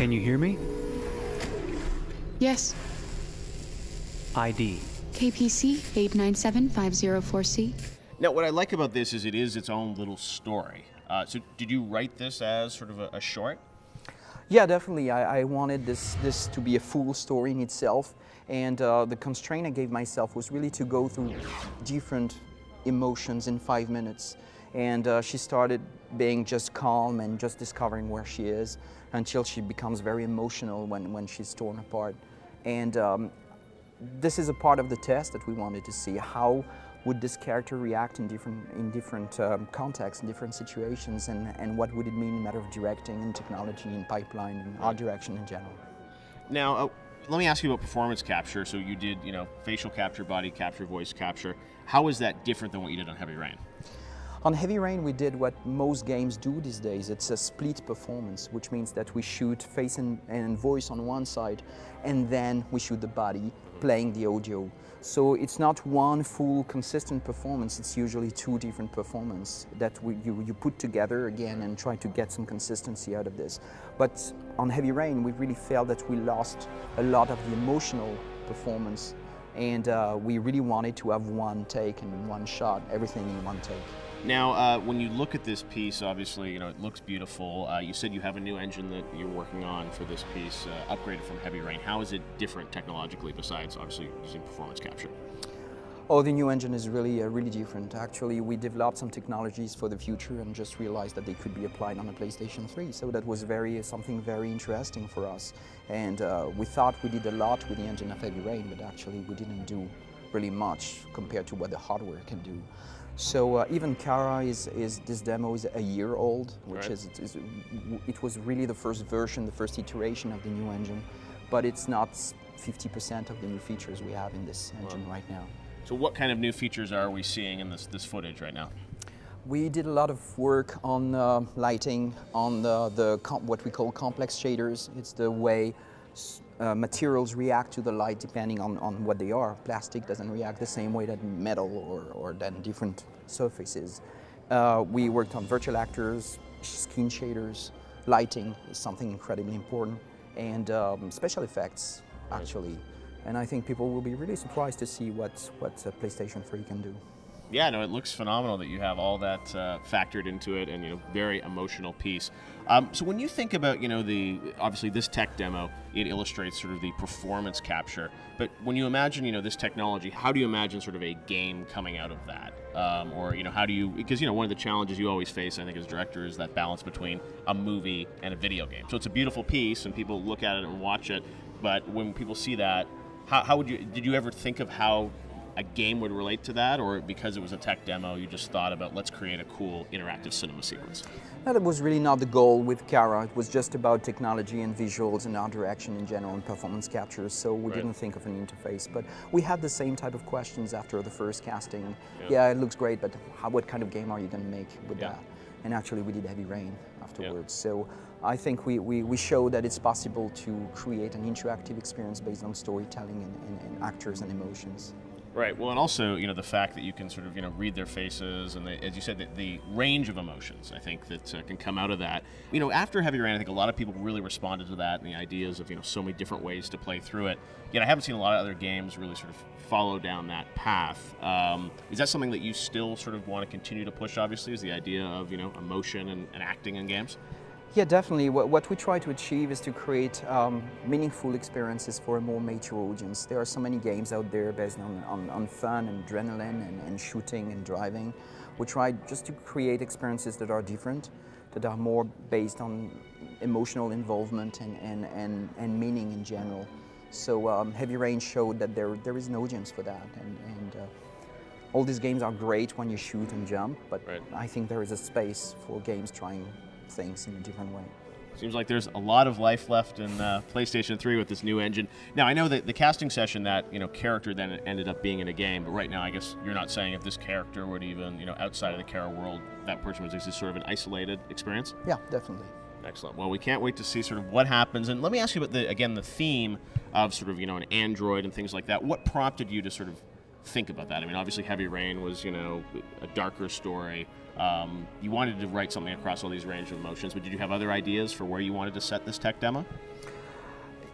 Can you hear me? Yes. ID. KPC 897504C. Now, what I like about this is it is its own little story. So did you write this as sort of a short? Yeah, definitely. I wanted this to be a full story in itself, and the constraint I gave myself was really to go through different emotions in 5 minutes. And she started being just calm and just discovering where she is until she becomes very emotional when she's torn apart. And this is a part of the test that we wanted to see. How would this character react in different contexts, in different situations, and what would it mean in a matter of directing and technology and pipeline and art direction in general? Now, let me ask you about performance capture. So you did, facial capture, body capture, voice capture. How is that different than what you did on Heavy Rain? On Heavy Rain, we did what most games do these days. It's a split performance, which means that we shoot face and voice on one side, and then we shoot the body, playing the audio. So it's not one full consistent performance, it's usually two different performances that you put together again and try to get some consistency out of this. But on Heavy Rain, we really felt that we lost a lot of the emotional performance, and we really wanted to have one take and one shot, everything in one take. Now, when you look at this piece, obviously, it looks beautiful. You said you have a new engine that you're working on for this piece, upgraded from Heavy Rain. How is it different technologically besides, obviously, using performance capture? Oh, the new engine is really different. Actually, we developed some technologies for the future and just realized that they could be applied on a PlayStation 3. So that was something very interesting for us. And we thought we did a lot with the engine of Heavy Rain, but actually we didn't do really much compared to what the hardware can do. So even Kara this demo is a year old, which right. It was really the first version, the first iteration of the new engine, but it's not 50% of the new features we have in this engine right now. So what kind of new features are we seeing in this footage right now? We did a lot of work on lighting, on what we call complex shaders. It's the way materials react to the light depending on what they are. Plastic doesn't react the same way that metal or than different surfaces. We worked on virtual actors, skin shaders, lighting is something incredibly important, and special effects actually. And I think people will be really surprised to see what PlayStation 3 can do. Yeah, no, it looks phenomenal that you have all that factored into it, and very emotional piece. So when you think about obviously this tech demo, it illustrates sort of the performance capture. But when you imagine this technology, how do you imagine sort of a game coming out of that? Or how do you, because one of the challenges you always face, I think, as director, is that balance between a movie and a video game. So it's a beautiful piece, and people look at it and watch it. But when people see that, how would you? Did you ever think of how a game would relate to that, or because it was a tech demo, you just thought about, let's create a cool interactive cinema sequence? No, that was really not the goal with Kara. It was just about technology and visuals and art direction in general and performance capture, so we didn't think of an interface. But we had the same type of questions after the first casting. Yeah, it looks great, but what kind of game are you going to make with that? And actually we did Heavy Rain afterwards. So I think we showed that it's possible to create an interactive experience based on storytelling and actors and emotions. Right. Well, and also, the fact that you can sort of, read their faces, and as you said, the range of emotions, I think, that can come out of that. After Heavy Rain, I think a lot of people really responded to that and the ideas of, so many different ways to play through it. Yet I haven't seen a lot of other games really sort of follow down that path. Is that something that you still sort of want to continue to push, obviously, is the idea of, emotion and acting in games? Yeah, definitely. What we try to achieve is to create meaningful experiences for a more mature audience. There are so many games out there based on fun and adrenaline and shooting and driving. We try just to create experiences that are different, that are more based on emotional involvement and meaning in general. So Heavy Rain showed that there is an audience for that. And all these games are great when you shoot and jump, but I think there is a space for games trying things in a different way. Seems like there's a lot of life left in PlayStation 3 with this new engine. Now, I know that the casting session, that character then ended up being in a game, but right now I guess you're not saying if this character would even, outside of the Kara world, that person was just sort of an isolated experience? Yeah, definitely. Excellent. Well, we can't wait to see sort of what happens. And let me ask you about, the theme of sort of, an android and things like that. What prompted you to sort of think about that? I mean, obviously Heavy Rain was, you know, a darker story. You wanted to write something across all these range of emotions, but did you have other ideas for where you wanted to set this tech demo?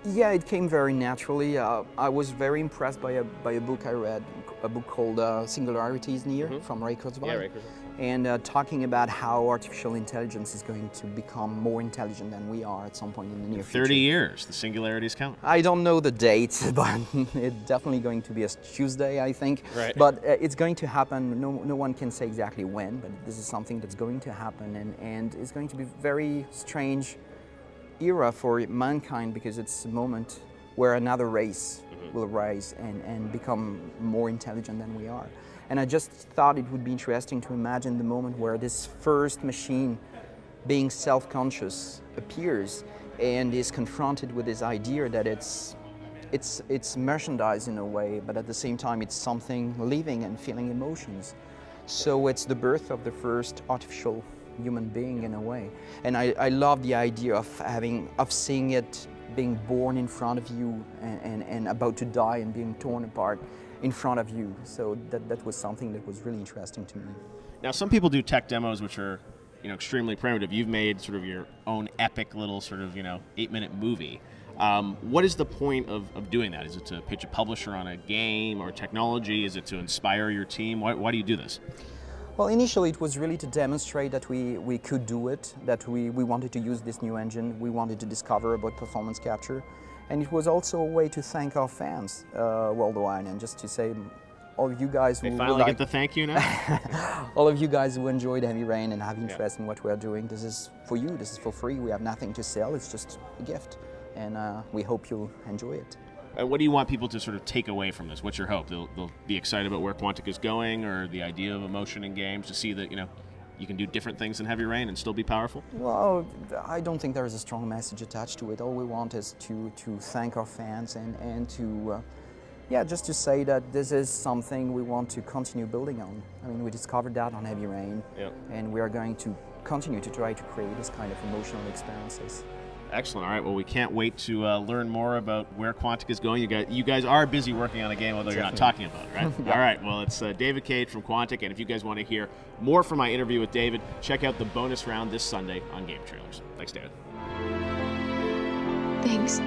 Yeah, it came very naturally. I was very impressed by a book I read, a book called Singularity is Near from Ray Kurzweil. Yeah, Ray Kurzweil. And talking about how artificial intelligence is going to become more intelligent than we are at some point in the near future. 30 years, the singularities count. I don't know the date, but it's definitely going to be a Tuesday, I think. Right. But it's going to happen. No one can say exactly when, but this is something that's going to happen, and it's going to be very strange era for mankind, because it's a moment where another race will rise and become more intelligent than we are. And I just thought it would be interesting to imagine the moment where this first machine, being self-conscious, appears and is confronted with this idea that it's merchandise in a way, but at the same time it's something living and feeling emotions. So it's the birth of the first artificial human being in a way. And I love the idea of seeing it being born in front of you and about to die and being torn apart in front of you. So that was something that was really interesting to me. Now, some people do tech demos which are, you know, extremely primitive. You've made sort of your own epic little sort of, you know, 8-minute movie. What is the point of doing that? Is it to pitch a publisher on a game or technology? Is it to inspire your team? Why do you do this? Well, initially it was really to demonstrate that we could do it, that we wanted to use this new engine, we wanted to discover about performance capture, and it was also a way to thank our fans worldwide, and just to say, all of you guys They who finally get the thank you now? all of you guys who enjoyed Heavy Rain and have interest in what we are doing, this is for you, this is for free, we have nothing to sell, it's just a gift, and we hope you'll enjoy it. What do you want people to sort of take away from this? What's your hope? They'll be excited about where Quantic is going, or the idea of emotion in games, to see that, you know, you can do different things than Heavy Rain and still be powerful? Well, I don't think there is a strong message attached to it. All we want is to thank our fans and to, yeah, just to say that this is something we want to continue building on. I mean, we discovered that on Heavy Rain, and we are going to continue to try to create this kind of emotional experiences. Excellent. All right. Well, we can't wait to learn more about where Quantic is going. You guys are busy working on a game, although you're not talking about it, right? All right. Well, it's David Cage from Quantic, and if you guys want to hear more from my interview with David, check out the bonus round this Sunday on Game Trailers. Thanks, David. Thanks.